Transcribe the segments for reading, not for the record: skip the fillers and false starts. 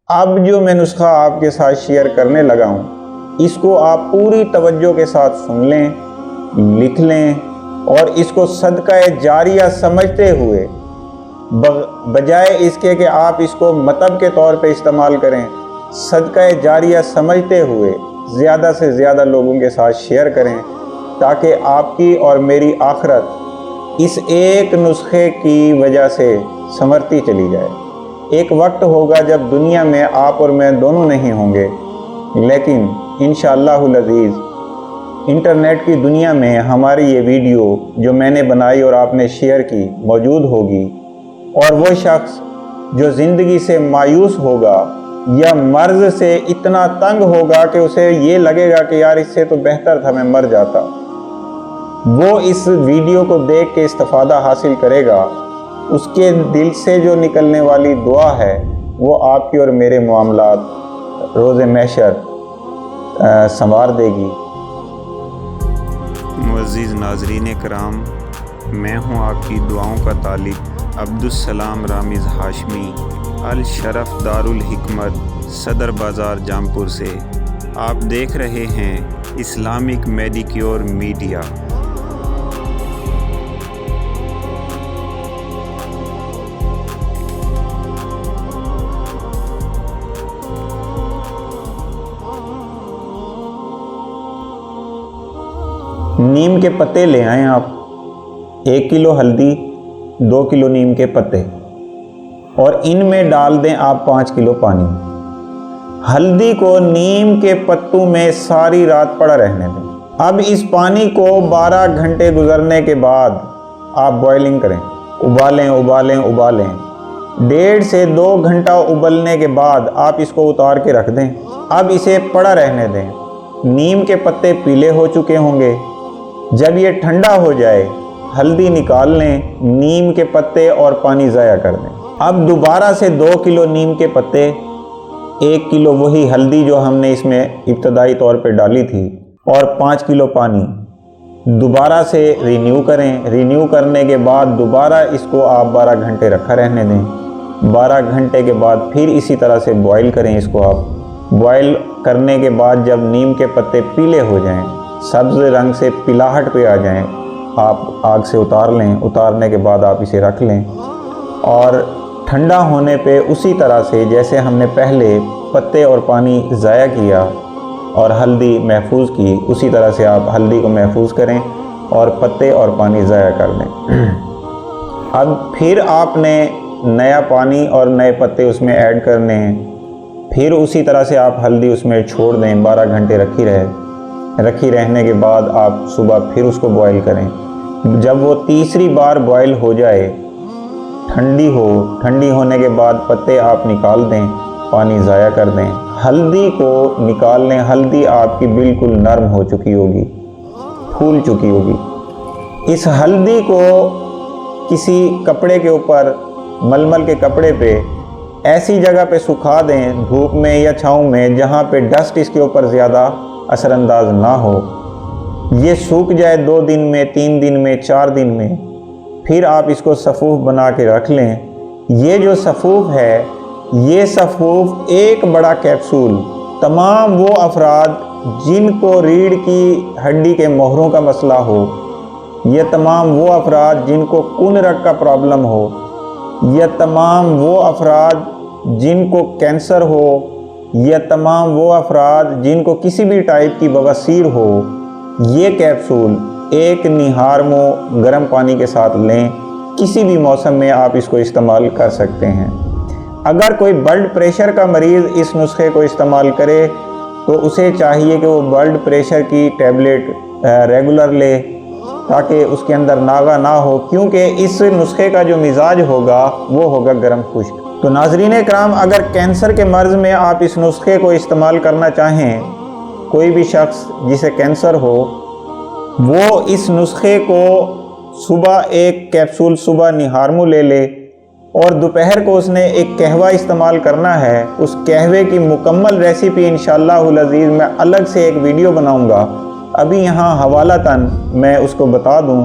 अब जो मैं नुस्खा आपके साथ शेयर करने लगा हूँ, इसको आप पूरी तवज्जो के साथ सुन लें, लिख लें और इसको सदका जारिया समझते हुए, बजाय इसके कि आप इसको मतब के तौर पे इस्तेमाल करें, सदका जारिया समझते हुए ज़्यादा से ज़्यादा लोगों के साथ शेयर करें, ताकि आपकी और मेरी आखिरत इस एक नुस्खे की वजह से संवरती चली जाए। एक वक्त होगा जब दुनिया में आप और मैं दोनों नहीं होंगे, लेकिन इंशाअल्लाहुल अज़ीज़ इंटरनेट की दुनिया में हमारी ये वीडियो जो मैंने बनाई और आपने शेयर की मौजूद होगी। और वो शख्स जो ज़िंदगी से मायूस होगा या मर्ज़ से इतना तंग होगा कि उसे ये लगेगा कि यार इससे तो बेहतर था मैं मर जाता, वो इस वीडियो को देख के इस्तिफ़ादा हासिल करेगा। उसके दिल से जो निकलने वाली दुआ है वो आपकी और मेरे मामलात रोज़े महशर संवार देगी। मुअज़्ज़िज़ नाज़रीन कराम, मैं हूँ आपकी दुआओं का तालिब अब्दुस्सलाम रामिज़ हाशमी अल शरफ दारुल हिकमत सदर बाज़ार जामपुर से। आप देख रहे हैं इस्लामिक मेडिक्योर मीडिया। नीम के पत्ते ले आएँ आप, 1 किलो हल्दी, 2 किलो नीम के पत्ते और इनमें डाल दें आप 5 किलो पानी। हल्दी को नीम के पत्तों में सारी रात पड़ा रहने दें। अब इस पानी को 12 घंटे गुजरने के बाद आप बॉइलिंग करें, उबालें उबालें उबालें। 1.5 से 2 घंटा उबलने के बाद आप इसको उतार के रख दें। अब इसे पड़ा रहने दें। नीम के पत्ते पीले हो चुके होंगे। जब ये ठंडा हो जाए, हल्दी निकाल लें, नीम के पत्ते और पानी ज़ाया कर दें। अब दोबारा से 2 किलो नीम के पत्ते, 1 किलो वही हल्दी जो हमने इसमें इब्तदाई तौर पे डाली थी और 5 किलो पानी दोबारा से रिन्यू करें। रिन्यू करने के बाद दोबारा इसको आप 12 घंटे रखा रहने दें। 12 घंटे के बाद फिर इसी तरह से बॉईल करें इसको। आप बॉईल करने के बाद जब नीम के पत्ते पीले हो जाएं, सब्ज़ रंग से पिलाहट पे आ जाएं, आप आग से उतार लें। उतारने के बाद आप इसे रख लें और ठंडा होने पे उसी तरह से जैसे हमने पहले पत्ते और पानी ज़ाया किया और हल्दी महफूज की, उसी तरह से आप हल्दी को महफूज करें और पत्ते और पानी ज़ाया कर दें। अब फिर आपने नया पानी और नए पत्ते उसमें ऐड करने हैं। फिर उसी तरह से आप हल्दी उसमें छोड़ दें, 12 घंटे रखी रहने के बाद आप सुबह फिर उसको बॉईल करें। जब वो तीसरी बार बॉईल हो जाए, ठंडी होने के बाद पत्ते आप निकाल दें, पानी ज़ाया कर दें। हल्दी को निकाल लें। हल्दी आपकी बिल्कुल नरम हो चुकी होगी, फूल चुकी होगी। इस हल्दी को किसी कपड़े के ऊपर, मलमल के कपड़े पे ऐसी जगह पे सुखा दें, धूप में या छाँव में, जहाँ पे डस्ट इसके ऊपर ज़्यादा असरअंदाज ना हो। ये सूख जाए 2 दिन में, 3 दिन में, 4 दिन में, फिर आप इसको सफ़ूफ बना के रख लें। ये जो सफ़ूफ है, ये सफ़ूफ एक बड़ा कैप्सूल तमाम वो अफराद जिनको रीढ़ की हड्डी के मोहरों का मसला हो, ये तमाम वो अफराद जिनको खून रग का प्रॉब्लम हो, या तमाम वो अफराद जिनको कैंसर हो, या तमाम वो अफराद जिनको किसी भी टाइप की बवासीर हो, ये कैप्सूल एक निहारमो गर्म पानी के साथ लें। किसी भी मौसम में आप इसको इस्तेमाल कर सकते हैं। अगर कोई ब्लड प्रेशर का मरीज़ इस नुस्खे को इस्तेमाल करे तो उसे चाहिए कि वो ब्लड प्रेशर की टैबलेट रेगुलर ले, ताकि उसके अंदर नागा ना हो, क्योंकि इस नुस्खे का जो मिजाज होगा वो होगा गर्म खुश्क। तो नाज़रीन कराम, अगर कैंसर के मर्ज़ में आप इस नुस्खे को इस्तेमाल करना चाहें, कोई भी शख्स जिसे कैंसर हो, वो इस नुस्खे को सुबह एक कैप्सूल सुबह निहारमू ले ले और दोपहर को उसने एक कहवा इस्तेमाल करना है। उस कहवे की मुकम्मल रेसिपी इंशाअल्लाहुल अज़ीज़ मैं अलग से एक वीडियो बनाऊंगा। अभी यहाँ हवालातन मैं उसको बता दूं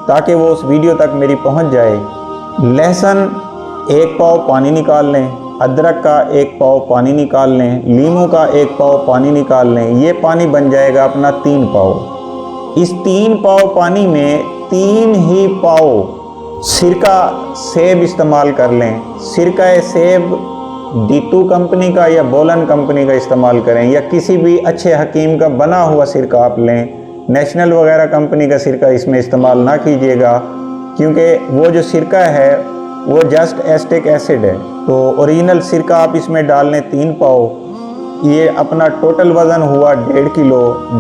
ताकि वो उस वीडियो तक मेरी पहुँच जाए। लहसुन 1 पाव पानी निकाल लें, अदरक का 1 पाव पानी निकाल लें, नींबू का 1 पाव पानी निकाल लें। ये पानी बन जाएगा अपना 3 पाव। इस 3 पाव पानी में 3 ही पाव सिरका सेब इस्तेमाल कर लें। सिरका सेब डीटू कंपनी का या बोलन कंपनी का इस्तेमाल करें, या किसी भी अच्छे हकीम का बना हुआ सिरका आप लें। नेशनल वगैरह कंपनी का सिरका इसमें इस्तेमाल ना कीजिएगा, क्योंकि वो जो सिरका है वो जस्ट एस्टिक एसिड है। तो ओरिजिनल सिरका आप इसमें डाल लें 3 पाव। ये अपना टोटल वज़न हुआ 1.5 किलो।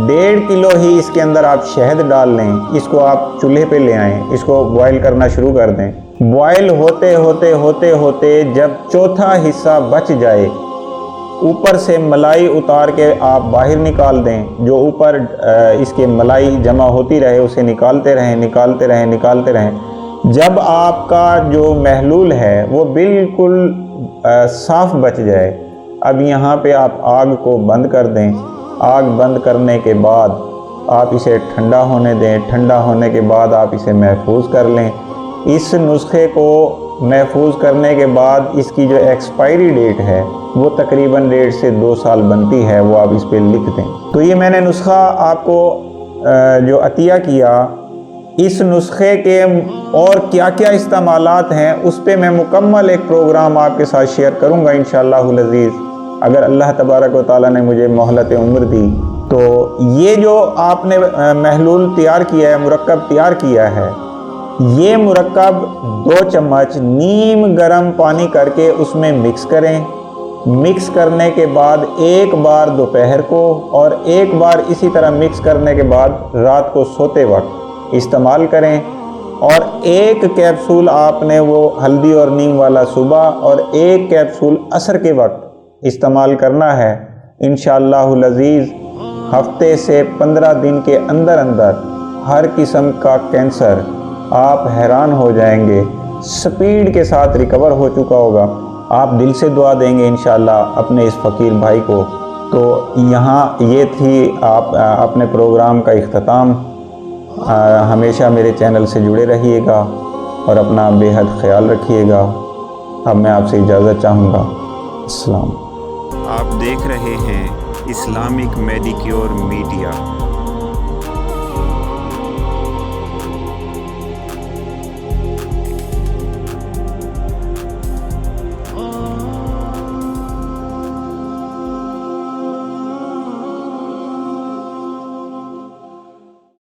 1.5 किलो ही इसके अंदर आप शहद डाल लें। इसको आप चूल्हे पे ले आएँ, इसको बॉयल करना शुरू कर दें। बॉयल होते होते होते होते जब चौथा हिस्सा बच जाए, ऊपर से मलाई उतार के आप बाहर निकाल दें। जो ऊपर इसके मलाई जमा होती रहे उसे निकालते रहें, निकालते रहें, निकालते रहें। जब आपका जो महलूल है वो बिल्कुल साफ़ बच जाए, अब यहाँ पे आप आग को बंद कर दें। आग बंद करने के बाद आप इसे ठंडा होने दें। ठंडा होने के बाद आप इसे महफूज कर लें। इस नुस्खे को महफूज करने के बाद इसकी जो एक्सपायरी डेट है वो तकरीबन 1.5 से 2 साल बनती है, वो आप इस पर लिख दें। तो ये मैंने नुस्खा आपको जो अतिया किया, इस नुस्खे के और क्या क्या इस्तेमालात हैं उस पर मैं मुकम्मल एक प्रोग्राम आपके साथ शेयर करूँगा इंशाअल्लाहुल अज़ीज़, अगर अल्लाह तबारक व तआला ने मुझे मोहलत उम्र दी। तो ये जो आपने महलूल तैयार किया है, मुरक्कब तैयार किया है, ये मुरक्कब 2 चम्मच नीम गर्म पानी करके उसमें मिक्स करें। मिक्स करने के बाद एक बार दोपहर को और एक बार इसी तरह मिक्स करने के बाद रात को सोते वक्त इस्तेमाल करें। और 1 कैप्सूल आपने वो हल्दी और नीम वाला सुबह और 1 कैप्सूल असर के वक्त इस्तेमाल करना है। इंशाअल्लाहुल अज़ीज़ हफ्ते से 15 दिन के अंदर अंदर हर किस्म का कैंसर, आप हैरान हो जाएंगे, स्पीड के साथ रिकवर हो चुका होगा। आप दिल से दुआ देंगे इंशाअल्लाह अपने इस फ़कीर भाई को। तो यहाँ ये थी आप अपने प्रोग्राम का इख्तिताम। हमेशा मेरे चैनल से जुड़े रहिएगा और अपना बेहद ख्याल रखिएगा। अब मैं आपसे इजाज़त चाहूँगा। अस्सलाम। आप देख रहे हैं इस्लामिक मेडिक्योर मीडिया।